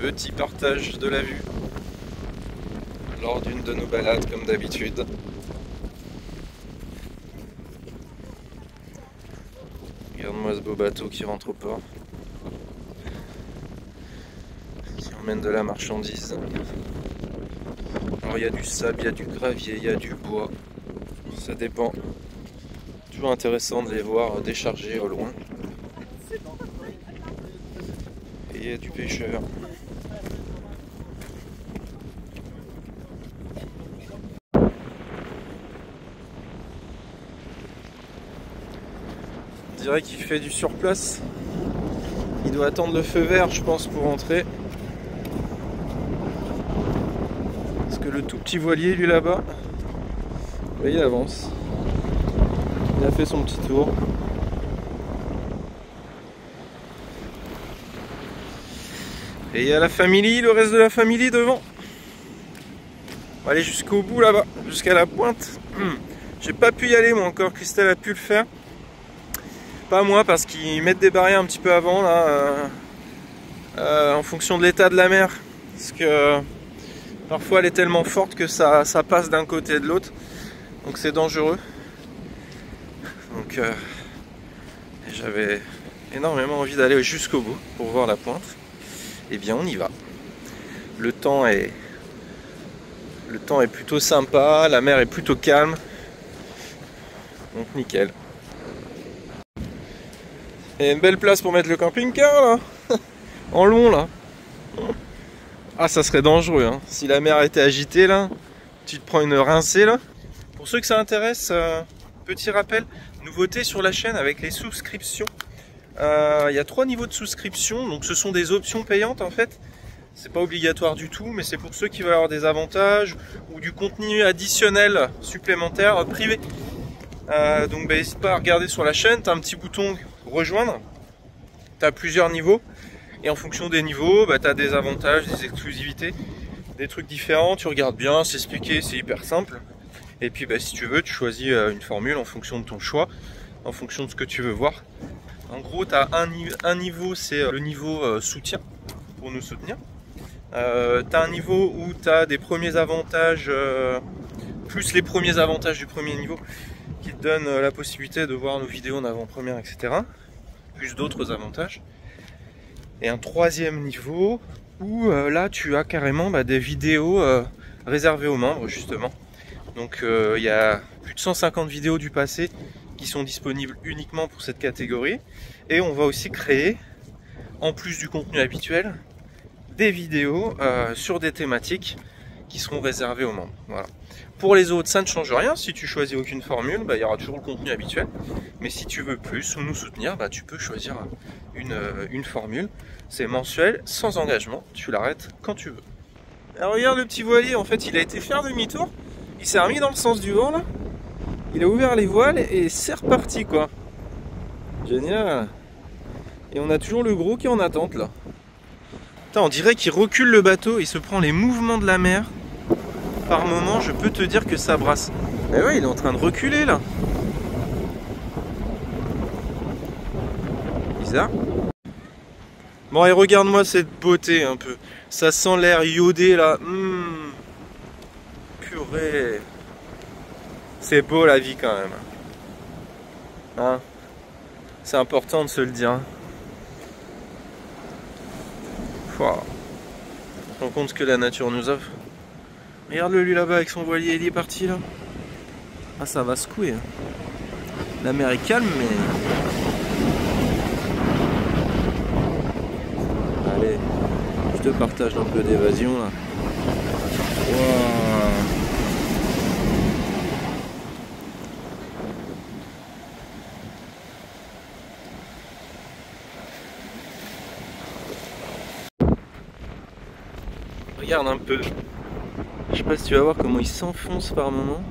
Petit partage de la vue lors d'une de nos balades comme d'habitude. Regarde-moi ce beau bateau qui rentre au port, qui emmène de la marchandise. Alors il y a du sable, il y a du gravier, il y a du bois, ça dépend. Toujours intéressant de les voir décharger au loin. Et il y a du pêcheur. On dirait qu'il fait du surplace. Il doit attendre le feu vert, je pense, pour entrer. Parce que le tout petit voilier, lui là-bas, il avance. Il a fait son petit tour. Et il y a la famille, le reste de la famille devant. On va aller jusqu'au bout là-bas, jusqu'à la pointe. J'ai pas pu y aller moi encore, Christelle a pu le faire. Pas moi, parce qu'ils mettent des barrières un petit peu avant là, en fonction de l'état de la mer. Parce que parfois elle est tellement forte que ça passe d'un côté et de l'autre. Donc c'est dangereux. Donc j'avais énormément envie d'aller jusqu'au bout pour voir la pointe. Eh bien on y va. Le temps est plutôt sympa, la mer est plutôt calme. Donc nickel. Et une belle place pour mettre le camping-car là. En long là. Ah ça serait dangereux hein. Si la mer était agitée là, tu te prends une rincée là. Pour ceux que ça intéresse, petit rappel, nouveauté sur la chaîne avec les souscriptions. Il y a 3 niveaux de souscription, donc ce sont des options payantes en fait. C'est pas obligatoire du tout, mais c'est pour ceux qui veulent avoir des avantages ou du contenu additionnel supplémentaire privé. Donc n'hésite pas à regarder sur la chaîne, tu as un petit bouton rejoindre, tu as plusieurs niveaux et en fonction des niveaux, tu as des avantages, des exclusivités, des trucs différents, tu regardes bien, c'est expliqué, c'est hyper simple. Et puis si tu veux, tu choisis une formule en fonction de ton choix, en fonction de ce que tu veux voir. En gros, tu as un niveau, c'est le niveau soutien, pour nous soutenir. Tu as un niveau où tu as des premiers avantages, plus les premiers avantages du premier niveau, qui te donnent la possibilité de voir nos vidéos en avant-première, etc. Plus d'autres avantages. Et un troisième niveau, où là, tu as carrément des vidéos réservées aux membres, justement. Donc il y a plus de 150 vidéos du passé qui sont disponibles uniquement pour cette catégorie. Et on va aussi créer, en plus du contenu habituel, des vidéos sur des thématiques qui seront réservées aux membres. Voilà. Pour les autres, ça ne change rien. Si tu choisis aucune formule, il y aura toujours le contenu habituel. Mais si tu veux plus ou nous soutenir, tu peux choisir une formule. C'est mensuel, sans engagement. Tu l'arrêtes quand tu veux. Alors regarde le petit voilier, en fait, il a été faire demi-tour. Il s'est remis dans le sens du vent là. Il a ouvert les voiles et c'est reparti quoi. Génial. Et on a toujours le gros qui est en attente là. Putain, on dirait qu'il recule le bateau, il se prend les mouvements de la mer. Par moment, je peux te dire que ça brasse. Mais ouais, il est en train de reculer là. Bizarre. Bon, et regarde-moi cette beauté un peu. Ça sent l'air iodé là. Purée. C'est beau la vie quand même. Hein? C'est important de se le dire. Hein. Wow. On se rend compte ce que la nature nous offre. Regarde-le lui là-bas avec son voilier, il est parti là. Ah ça va secouer. Hein. La mer est calme mais... Allez, je te partage un peu d'évasion là. Wow. Regarde un peu. Je sais pas si tu vas voir comment il s'enfonce par moment.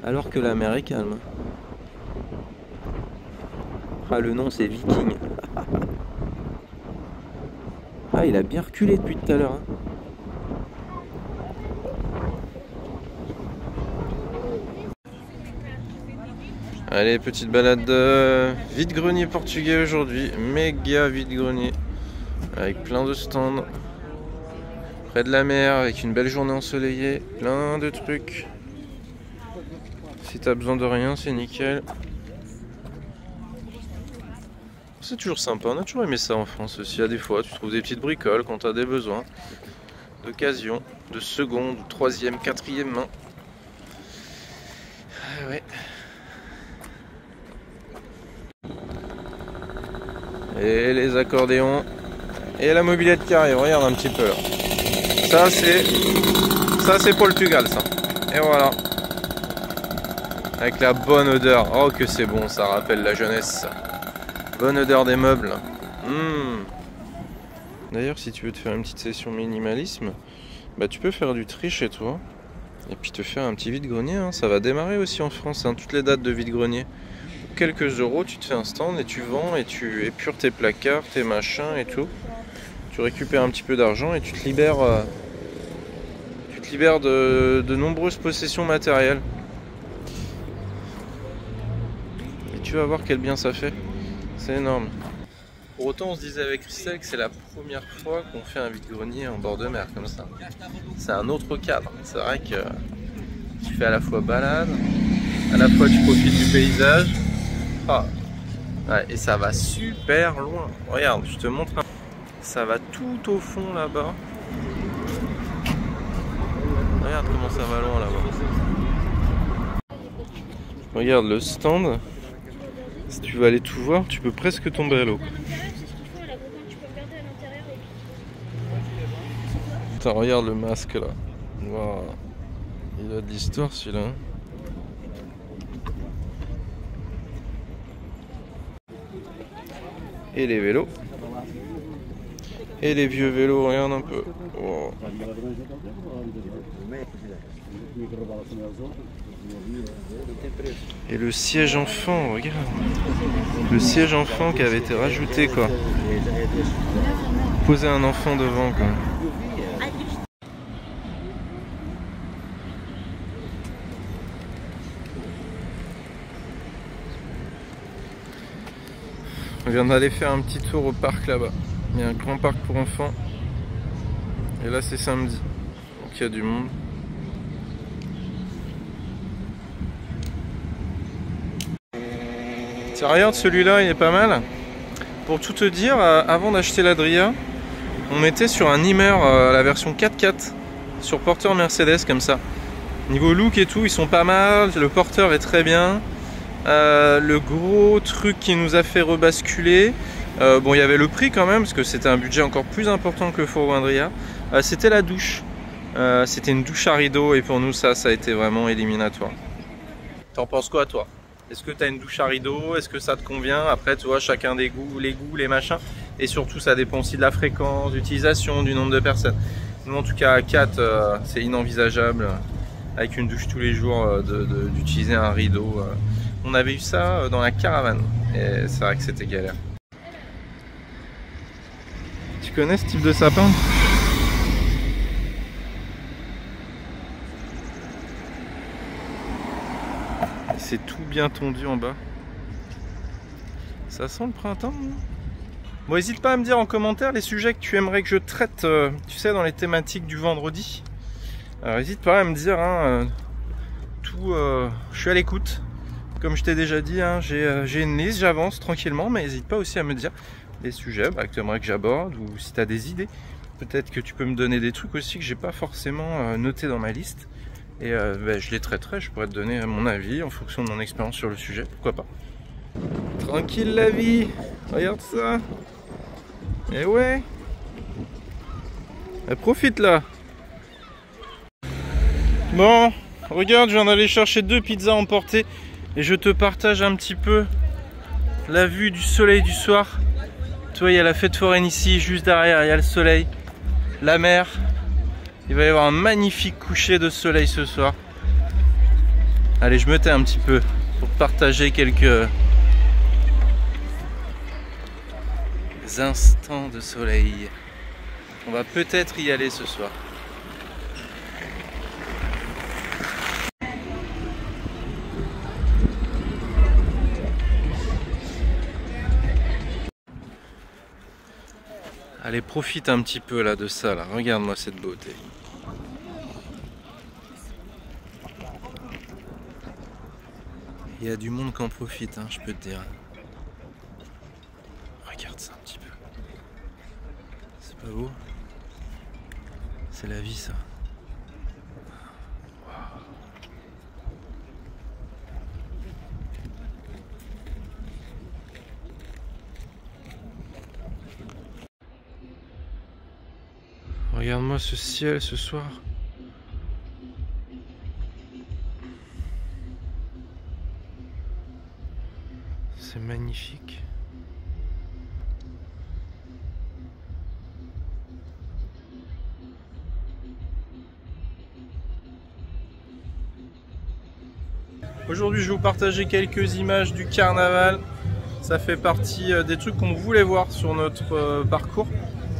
Alors que la mer est calme. Ah le nom c'est Viking. Ah il a bien reculé depuis tout à l'heure. Hein. Allez, petite balade de vide-grenier portugais aujourd'hui. Méga vide-grenier. Avec plein de stands. Près de la mer, avec une belle journée ensoleillée. Plein de trucs. Si t'as besoin de rien, c'est nickel. C'est toujours sympa, on a toujours aimé ça en France aussi. Il y a des fois, tu trouves des petites bricoles quand t'as des besoins. D'occasion, de seconde, troisième, quatrième main. Ah ouais. Et les accordéons. Et la mobilette qui arrive, regarde un petit peu là. Ça c'est Portugal ça. Et voilà. Avec la bonne odeur. Oh que c'est bon, ça rappelle la jeunesse. Bonne odeur des meubles. D'ailleurs, si tu veux te faire une petite session minimalisme, bah tu peux faire du tri chez toi. Et puis te faire un petit vide-grenier. Hein. Ça va démarrer aussi en France, hein, toutes les dates de vide-grenier. Quelques euros, tu te fais un stand et tu vends et tu épures tes placards, tes machins et tout. Tu récupères un petit peu d'argent et tu te libères, de nombreuses possessions matérielles. Et tu vas voir quel bien ça fait. C'est énorme. Pour autant, on se disait avec Christelle que c'est la première fois qu'on fait un vide-grenier en bord de mer comme ça. C'est un autre cadre. C'est vrai que tu fais à la fois balade, à la fois tu profites du paysage. Ah. Ouais, et ça va super loin. Regarde, je te montre. Ça va tout au fond là-bas. Regarde comment ça va loin là-bas. Regarde le stand. Si tu veux aller tout voir, tu peux presque tomber à l'eau. Putain, regarde le masque là. Wow. Il a de l'histoire celui-là. Et les vélos. Et les vieux vélos, regarde un peu. Wow. Et le siège enfant, regarde. Le siège enfant qui avait été rajouté quoi. Poser un enfant devant quoi. On vient d'aller faire un petit tour au parc là-bas. Il y a un grand parc pour enfants. Et là c'est samedi. Donc il y a du monde. Tiens, regarde celui-là, il est pas mal. Pour tout te dire, avant d'acheter l'Adria, on était sur un Nimmer, la version 4x4, sur porteur Mercedes comme ça. Niveau look et tout, ils sont pas mal. Le porteur est très bien. Le gros truc qui nous a fait rebasculer, bon il y avait le prix quand même parce que c'était un budget encore plus important que le fourgon Adria, c'était la douche. C'était une douche à rideau et pour nous ça a été vraiment éliminatoire. T'en penses quoi toi? Est-ce que tu as une douche à rideau? Est-ce que ça te convient? Après tu vois, chacun des goûts, les machins, et surtout ça dépend aussi de la fréquence d'utilisation, du nombre de personnes. Nous en tout cas à 4 c'est inenvisageable avec une douche tous les jours d'utiliser un rideau. On avait eu ça dans la caravane et c'est vrai que c'était galère. Tu connais ce type de sapin? C'est tout bien tondu en bas. Ça sent le printemps. Bon, n'hésite pas à me dire en commentaire les sujets que tu aimerais que je traite, tu sais, dans les thématiques du vendredi. N'hésite pas à me dire, hein, je suis à l'écoute. Comme je t'ai déjà dit, hein, j'ai une liste, j'avance tranquillement, mais n'hésite pas aussi à me dire les sujets que tu aimerais que j'aborde, ou si tu as des idées. Peut-être que tu peux me donner des trucs aussi que j'ai pas forcément noté dans ma liste. Et je les traiterai, je pourrais te donner mon avis en fonction de mon expérience sur le sujet, pourquoi pas. Tranquille la vie, regarde ça. Et ouais, profite là. Bon, regarde, je viens d'aller chercher 2 pizzas emportées. Et je te partage un petit peu la vue du soleil du soir. Tu vois, il y a la fête foraine ici, juste derrière, il y a le soleil, la mer. Il va y avoir un magnifique coucher de soleil ce soir. Allez, je me tais un petit peu pour partager quelques instants de soleil. On va peut-être y aller ce soir. Allez, profite un petit peu là de ça là. Regarde-moi cette beauté. Il y a du monde qui en profite, hein, je peux te dire. Regarde ça un petit peu. C'est pas beau? C'est la vie ça. Regarde-moi ce ciel ce soir. C'est magnifique. Aujourd'hui, je vais vous partager quelques images du carnaval. Ça fait partie des trucs qu'on voulait voir sur notre parcours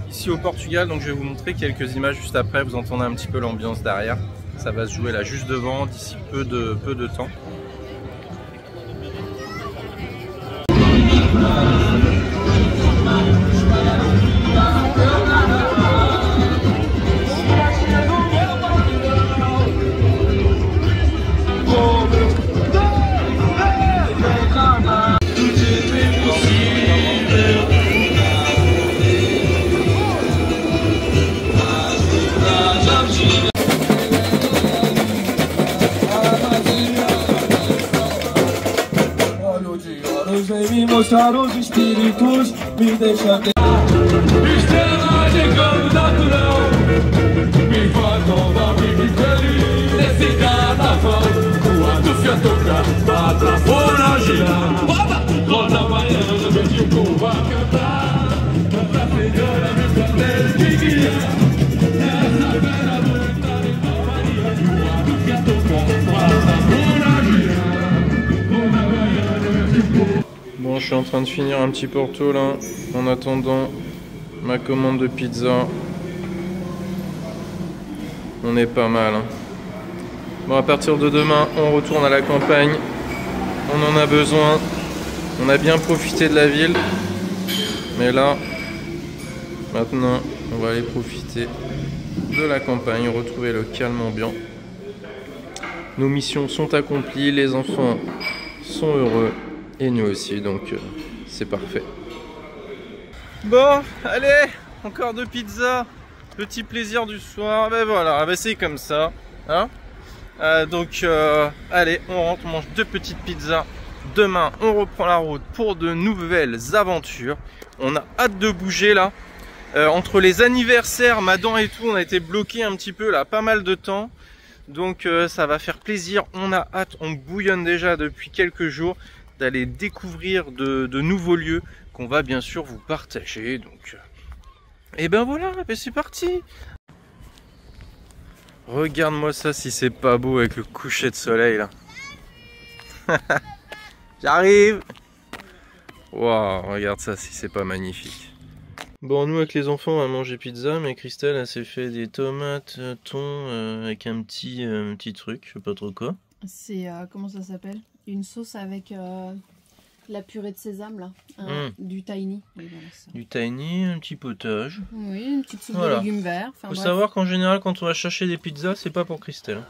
ici au Portugal. Donc je vais vous montrer quelques images juste après. Vous entendez un petit peu l'ambiance derrière. Ça va se jouer là juste devant d'ici peu de temps. Me mostrar os espíritos, me deixa ter estrela de campo natural, me faz novamente feliz nesse carnaval. O Atufia toca, a trafona girar, roda baiana, verde curva cantar, Nossa Senhora me protege de guiar, nessa bela noite da Maria. O Atufia toca, a trafona girar, roda baiana, verde curva. Bon, je suis en train de finir un petit porto là, en attendant ma commande de pizza. On est pas mal. Hein. Bon, à partir de demain, on retourne à la campagne. On en a besoin. On a bien profité de la ville. Mais là, maintenant, on va aller profiter de la campagne, retrouver le calme ambiant. Nos missions sont accomplies, les enfants sont heureux. Et nous aussi, donc c'est parfait. Bon, allez, encore deux pizzas. Petit plaisir du soir. Ben voilà, ben c'est comme ça. Hein, allez, on rentre, on mange deux petites pizzas. Demain, on reprend la route pour de nouvelles aventures. On a hâte de bouger là. Entre les anniversaires, Madan et tout, on a été bloqué un petit peu là, pas mal de temps. Donc ça va faire plaisir. On a hâte, on bouillonne déjà depuis quelques jours d'aller découvrir de nouveaux lieux qu'on va bien sûr vous partager. Donc, et ben voilà, ben c'est parti. Regarde-moi ça si c'est pas beau avec le coucher de soleil là. J'arrive. Waouh, regarde ça si c'est pas magnifique. Bon, nous avec les enfants on va manger pizza, mais Christelle elle s'est fait des tomates, thon avec un petit truc, je sais pas trop quoi. C'est comment ça s'appelle? Une sauce avec la purée de sésame là, du tahini. Oui, voilà, ça. Du tahini, un petit potage. Oui, une petite soupe voilà. de légumes verts. Enfin, Faut bref. savoir qu'en général quand on va chercher des pizzas, c'est pas pour Christelle.